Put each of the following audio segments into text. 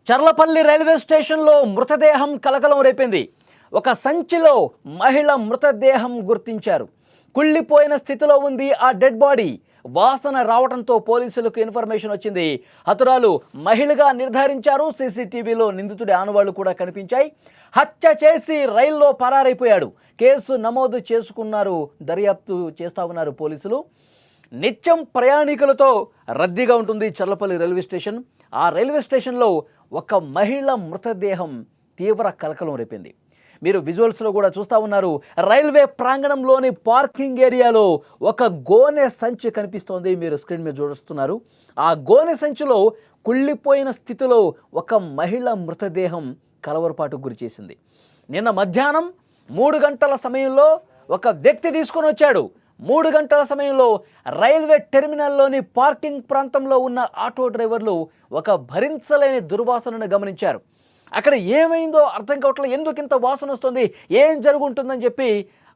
Cherlapalli railway స్టేషన్లో మృతదేహం కలకలం రేపింది. ఒక సంచిలో మహిళ మృతదేహం గుర్తించారు. కుళ్ళిపోయిన స్థితిలో ఉంది ఆ డెడ్ బాడీ. వాసన రావడంతో పోలీసులకు ఇన్ఫర్మేషన్ వచ్చింది. హతురాలు మహిళగా నిర్ధారించారు. సీసీటీవీలో నిందితుడి ఆనవాళ్లు కూడా కనిపించాయి. హత్య చేసి రైల్లో పరారైపోయాడు. కేసు నమోదు చేసుకున్నారు. దర్యాప్తు చేస్తా ఉన్నారు పోలీసులు. నిత్యం ప్రయాణికులతో రద్దీగా ఉంటుంది చర్లపల్లి రైల్వే స్టేషన్. ఆ రైల్వే స్టేషన్లో ఒక మహిళ మృతదేహం తీవ్ర కలకలం రేపింది. మీరు విజువల్స్లో కూడా చూస్తూ ఉన్నారు. రైల్వే ప్రాంగణంలోని పార్కింగ్ ఏరియాలో ఒక గోనె సంచి కనిపిస్తోంది. మీరు స్క్రీన్ మీద చూస్తున్నారు. ఆ గోనె సంచిలో కుళ్ళిపోయిన స్థితిలో ఒక మహిళ మృతదేహం కలవరపాటుకు గురి చేసింది. నిన్న మధ్యాహ్నం 3 గంటల సమయంలో ఒక వ్యక్తి తీసుకొని వచ్చాడు. 3 గంటల సమయంలో రైల్వే టెర్మినల్లోని పార్కింగ్ ప్రాంతంలో ఉన్న ఆటో డ్రైవర్లు ఒక భరించలేని దుర్వాసనను గమనించారు. అక్కడ ఏమైందో అర్థం కావట్లేదు. ఎందుకు ఇంత వాసన వస్తుంది, ఏం జరుగుంటుందని చెప్పి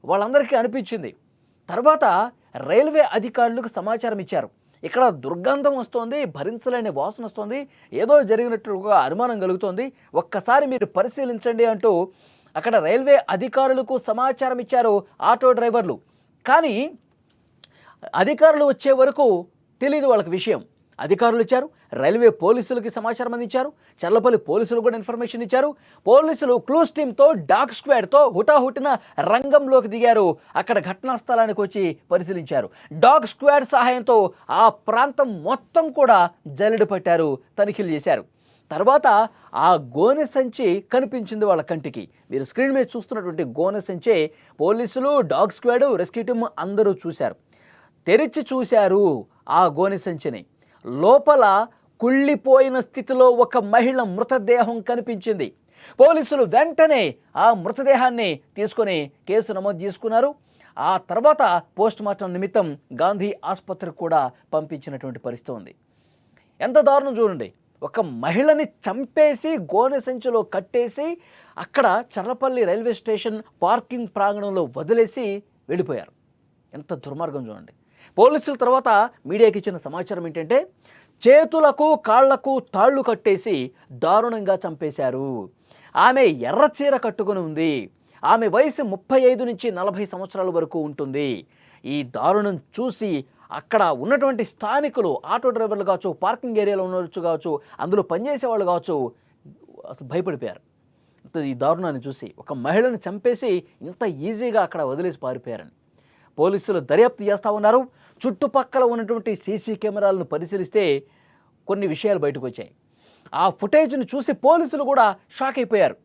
వాళ్ళందరికీ అనిపించింది. తర్వాత రైల్వే అధికారులకు సమాచారం ఇచ్చారు. ఇక్కడ దుర్గంధం వస్తోంది, భరించలేని వాసన వస్తుంది, ఏదో జరిగినట్టుగా అనుమానం కలుగుతోంది, ఒక్కసారి మీరు పరిశీలించండి అంటూ అక్కడ రైల్వే అధికారులకు సమాచారం ఇచ్చారు ఆటో డ్రైవర్లు. కానీ అధికారులు వచ్చే వరకు తెలియదు వాళ్ళకి విషయం. అధికారులు ఇచ్చారు, రైల్వే పోలీసులకి సమాచారం అందించారు, చర్లపల్లి పోలీసులు కూడా ఇన్ఫర్మేషన్ ఇచ్చారు. పోలీసులు క్లూస్ టీమ్తో డాగ్ స్క్వాడ్తో హుటాహుటిన రంగంలోకి దిగారు. అక్కడ ఘటనా స్థలానికి వచ్చి పరిశీలించారు. డాగ్ స్క్వాడ్ సహాయంతో ఆ ప్రాంతం మొత్తం కూడా జల్లెడ పట్టారు, తనిఖీలు చేశారు. తర్వాత ఆ గోనె సంచి కనిపించింది వాళ్ళ కంటికి. మీరు స్క్రీన్ మీద చూస్తున్నటువంటి గోనె సంచే పోలీసులు, డాగ్ స్క్వాడ్, రెస్క్యూ టీమ్ అందరూ చూశారు. తెరిచి చూశారు ఆ గోనె సంచిని. లోపల కుళ్ళిపోయిన స్థితిలో ఒక మహిళ మృతదేహం కనిపించింది. పోలీసులు వెంటనే ఆ మృతదేహాన్ని తీసుకొని కేసు నమోదు చేసుకున్నారు. ఆ తర్వాత పోస్ట్మార్టం నిమిత్తం గాంధీ ఆసుపత్రికి కూడా పంపించినటువంటి పరిస్థితి ఉంది. ఎంత దారుణం చూడండి. ఒక మహిళని చంపేసి గోనె సంచిలో కట్టేసి అక్కడ చర్లపల్లి రైల్వే స్టేషన్ పార్కింగ్ ప్రాంగణంలో వదిలేసి వెళ్ళిపోయారు. ఎంత దుర్మార్గం చూడండి. పోలీసుల తర్వాత మీడియాకి ఇచ్చిన సమాచారం ఏంటంటే, చేతులకు కాళ్లకు తాళ్లు కట్టేసి దారుణంగా చంపేశారు. ఆమె ఎర్ర చీర కట్టుకుని ఉంది. ఆమె వయసు 35 నుంచి 40 సంవత్సరాల వరకు ఉంటుంది. ఈ దారుణం చూసి అక్కడ ఉన్నటువంటి స్థానికులు, ఆటో డ్రైవర్లు కావచ్చు, పార్కింగ్ ఏరియాలో ఉండవచ్చు కావచ్చు, అందులో పనిచేసే వాళ్ళు కావచ్చు, అసలు భయపడిపోయారు. ఈ దారుణాన్ని చూసి ఒక మహిళను చంపేసి ఇంత ఈజీగా అక్కడ వదిలేసి పారిపోయారని పోలీసులు దర్యాప్తు చేస్తూ ఉన్నారు. చుట్టుపక్కల ఉన్నటువంటి సీసీ కెమెరాలను పరిశీలిస్తే కొన్ని విషయాలు బయటకు వచ్చాయి. ఆ ఫుటేజ్ను చూసి పోలీసులు కూడా షాక్ అయిపోయారు.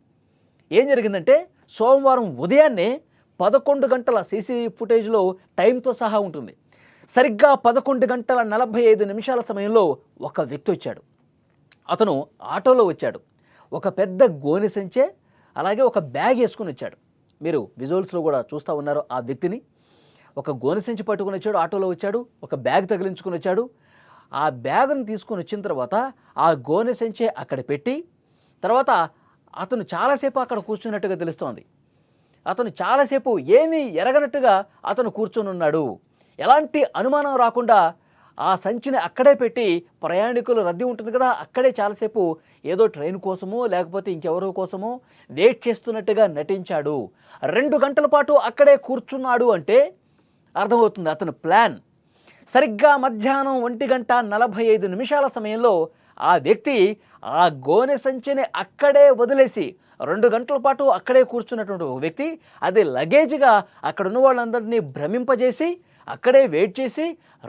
ఏం జరిగిందంటే, సోమవారం ఉదయాన్నే 11 గంటల సీసీ ఫుటేజ్లో టైంతో సహా ఉంటుంది. సరిగ్గా 11 గంటల 45 నిమిషాల సమయంలో ఒక వ్యక్తి వచ్చాడు. అతను ఆటోలో వచ్చాడు. ఒక పెద్ద గోనె సంచే అలాగే ఒక బ్యాగ్ వేసుకుని వచ్చాడు. మీరు విజువల్స్లో కూడా చూస్తూ ఉన్నారు ఆ వ్యక్తిని. ఒక గోనె సంచి పట్టుకుని వచ్చాడు, ఆటోలో వచ్చాడు, ఒక బ్యాగ్ తగిలించుకుని వచ్చాడు. ఆ బ్యాగ్ను తీసుకొని వచ్చిన తర్వాత ఆ గోనె సంచి అక్కడ పెట్టి తర్వాత అతను చాలాసేపు అక్కడ కూర్చున్నట్టుగా తెలుస్తోంది. అతను చాలాసేపు ఏమీ ఎరగనట్టుగా అతను కూర్చొని ఉన్నాడు. ఎలాంటి అనుమానం రాకుండా ఆ సంచిని అక్కడే పెట్టి, ప్రయాణికులు రద్దీ ఉంటుంది కదా, అక్కడే చాలాసేపు ఏదో ట్రైన్ కోసమో లేకపోతే ఇంకెవరో కోసమో వెయిట్ చేస్తున్నట్టుగా నటించాడు. 2 గంటల పాటు అక్కడే కూర్చున్నాడు అంటే అర్థమవుతుంది అతను ప్లాన్. సరిగ్గా మధ్యాహ్నం 1:45 సమయంలో ఆ వ్యక్తి ఆ గోనె సంచిని అక్కడే వదిలేసి 2 గంటల పాటు అక్కడే కూర్చున్నటువంటి ఒక వ్యక్తి అది లగేజ్గా అక్కడ ఉన్న వాళ్ళందరినీ భ్రమింపజేసి అక్కడే వెయిట్ చేసి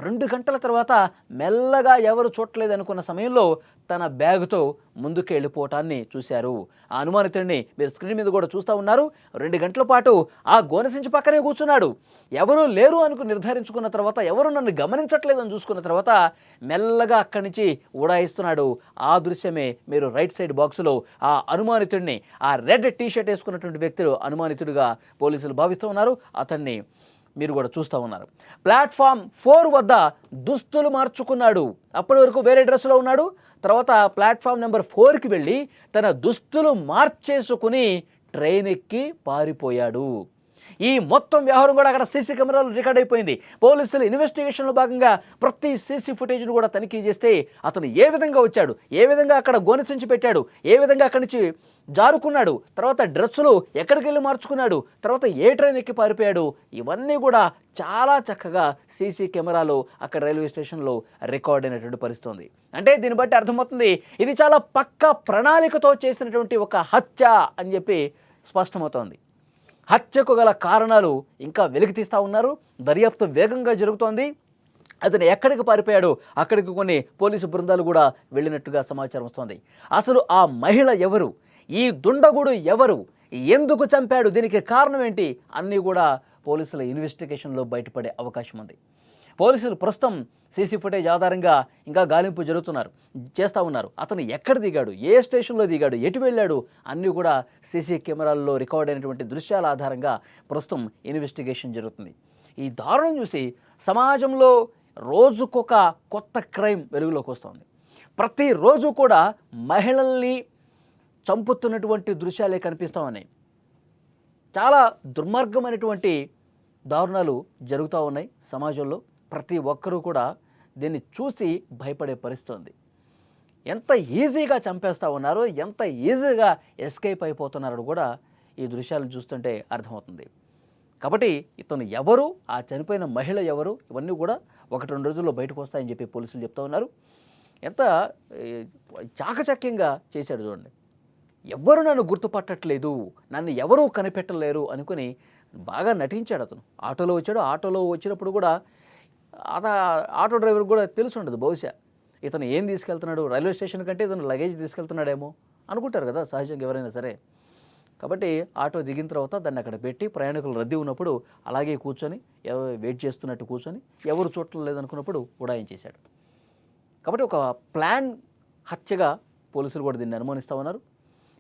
2 గంటల తర్వాత మెల్లగా ఎవరు చూడలేదు అనుకున్న సమయంలో తన బ్యాగుతో ముందుకు వెళ్ళిపోవటాన్ని చూశారు. ఆ అనుమానితుడిని మీరు స్క్రీన్ మీద కూడా చూస్తూ ఉన్నారు. 2 గంటల పాటు ఆ గోనె సంచి పక్కనే కూర్చున్నాడు. ఎవరూ లేరు అనుకు నిర్ధారించుకున్న తర్వాత, ఎవరు నన్ను గమనించట్లేదని చూసుకున్న తర్వాత మెల్లగా అక్కడి నుంచి ఉడాయిస్తున్నాడు. ఆ దృశ్యమే మీరు రైట్ సైడ్ బాక్సులో ఆ అనుమానితుడిని, ఆ రెడ్ టీషర్ట్ వేసుకున్నటువంటి వ్యక్తులు అనుమానితుడిగా పోలీసులు భావిస్తూ ఉన్నారు. అతన్ని మీరు కూడా చూస్తూ ఉన్నారు. ప్లాట్ఫామ్ 4 వద్ద దుస్తులు మార్చుకున్నాడు. అప్పటి వరకు వేరే డ్రెస్సులో ఉన్నాడు. తర్వాత ప్లాట్ఫామ్ నెంబర్ 4కి వెళ్ళి తన దుస్తులు మార్చేసుకుని ట్రైన్ ఎక్కి పారిపోయాడు. ఈ మొత్తం వ్యవహారం కూడా అక్కడ సీసీ కెమెరాలు రికార్డ్ అయిపోయింది. పోలీసులు ఇన్వెస్టిగేషన్లో భాగంగా ప్రతి సీసీ ఫుటేజ్ను కూడా తనిఖీ చేస్తే అతను ఏ విధంగా వచ్చాడు, ఏ విధంగా అక్కడ గోనెసించి పెట్టాడు, ఏ విధంగా అక్కడి నుంచి జారుకున్నాడు, తర్వాత డ్రెస్సులు ఎక్కడికి వెళ్ళి మార్చుకున్నాడు, తర్వాత ఏ ట్రైన్ ఎక్కి పారిపోయాడు, ఇవన్నీ కూడా చాలా చక్కగా సీసీ కెమెరాలో అక్కడ రైల్వే స్టేషన్లో రికార్డ్ అయినటువంటి పరిస్థితి ఉంది. అంటే దీన్ని బట్టి అర్థమవుతుంది ఇది చాలా పక్క ప్రణాళికతో చేసినటువంటి ఒక హత్య అని చెప్పి స్పష్టమవుతోంది. హత్యకు గల కారణాలు ఇంకా వెలికి తీస్తూ ఉన్నారు. దర్యాప్తు వేగంగా జరుగుతోంది. అతను ఎక్కడికి పారిపోయాడు, అక్కడికి కొన్ని పోలీసు బృందాలు కూడా వెళ్ళినట్టుగా సమాచారం వస్తోంది. అసలు ఆ మహిళ ఎవరు, ఈ దుండగుడు ఎవరు, ఎందుకు చంపాడు, దీనికి కారణం ఏంటి అన్నీ కూడా పోలీసుల ఇన్వెస్టిగేషన్లో బయటపడే అవకాశం ఉంది. పోలీసులు ప్రస్తుతం సీసీ ఫుటేజ్ ఆధారంగా ఇంకా గాలింపు చేస్తూ ఉన్నారు. అతను ఎక్కడ దిగాడు, ఏ స్టేషన్లో దిగాడు, ఎటు వెళ్ళాడు అన్నీ కూడా సీసీ కెమెరాల్లో రికార్డ్ అయినటువంటి దృశ్యాల ఆధారంగా ప్రస్తుతం ఇన్వెస్టిగేషన్ జరుగుతుంది. ఈ దారుణం చూసి సమాజంలో రోజుకొక కొత్త క్రైమ్ వెలుగులోకి వస్తుంది. ప్రతిరోజు కూడా మహిళల్ని చంపుతున్నటువంటి దృశ్యాలే కనిపిస్తూ ఉన్నాయి. చాలా దుర్మార్గమైనటువంటి దారుణాలు జరుగుతూ ఉన్నాయి సమాజంలో. ప్రతి ఒక్కరూ కూడా దీన్ని చూసి భయపడే పరిస్థితి ఉంది. ఎంత ఈజీగా చంపేస్తూ ఉన్నారో, ఎంత ఈజీగా ఎస్కేప్ అయిపోతున్నారో కూడా ఈ దృశ్యాలు చూస్తుంటే అర్థమవుతుంది. కాబట్టి ఇతను ఎవరు, ఆ చనిపోయిన మహిళ ఎవరు, ఇవన్నీ కూడా 1-2 రోజుల్లో బయటకు వస్తాయని చెప్పి పోలీసులు చెప్తూ ఉన్నారు. ఎంత చాకచక్యంగా చేశాడు చూడండి. ఎవ్వరు నన్ను గుర్తుపట్టట్లేదు, నన్ను ఎవరూ కనిపెట్టలేరు అనుకుని బాగా నటించాడు అతను. ఆటోలో వచ్చాడు. ఆటోలో వచ్చినప్పుడు కూడా ఆటో డ్రైవర్ కూడా తెలిసి ఉండదు బహుశా ఇతను ఏం తీసుకెళ్తున్నాడు, రైల్వే స్టేషన్ కంటే ఇతను లగేజ్ తీసుకెళ్తున్నాడేమో అనుకుంటారు కదా సహజంగా ఎవరైనా సరే. కాబట్టి ఆటో దిగిన తర్వాత దాన్ని అక్కడ పెట్టి ప్రయాణికులు రద్దీ ఉన్నప్పుడు అలాగే కూర్చొని వెయిట్ చేస్తున్నట్టు కూర్చొని ఎవరు చూడటం లేదనుకున్నప్పుడు ఉడాయించేశాడు. కాబట్టి ఒక ప్లాన్ హత్యగా పోలీసులు కూడా దీన్ని అనుమానిస్తూ ఉన్నారు.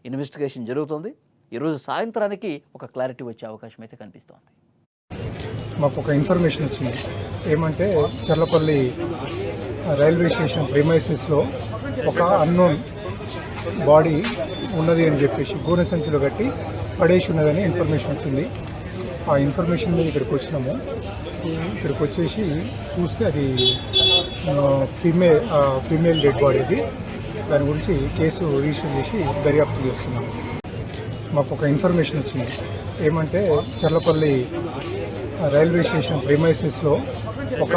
ఇన్వెస్టిగేషన్ జరుగుతుంది. ఈరోజు సాయంత్రానికి ఒక క్లారిటీ వచ్చే అవకాశం అయితే కనిపిస్తోంది. మాకు ఒక ఇన్ఫర్మేషన్ వచ్చింది. ఏమంటే చర్లపల్లి రైల్వే స్టేషన్ ప్రిమైసెస్లో ఒక అన్నోన్ బాడీ ఉన్నది అని చెప్పేసి గోనె సంచిలో కట్టి పడేసి ఉన్నదని ఇన్ఫర్మేషన్ వచ్చింది. ఆ ఇన్ఫర్మేషన్ మీద ఇక్కడికి వచ్చినాము. ఇక్కడికి వచ్చేసి చూస్తే అది ఫీమేల్ డెడ్ బాడీ అది. దాని గురించి కేసు రిజిస్టర్ చేసి దర్యాప్తు చేస్తున్నాము. మాకు ఒక ఇన్ఫర్మేషన్ వచ్చింది. ఏమంటే చర్లపల్లి రైల్వే స్టేషన్ ప్రిమైసెస్లో ఒక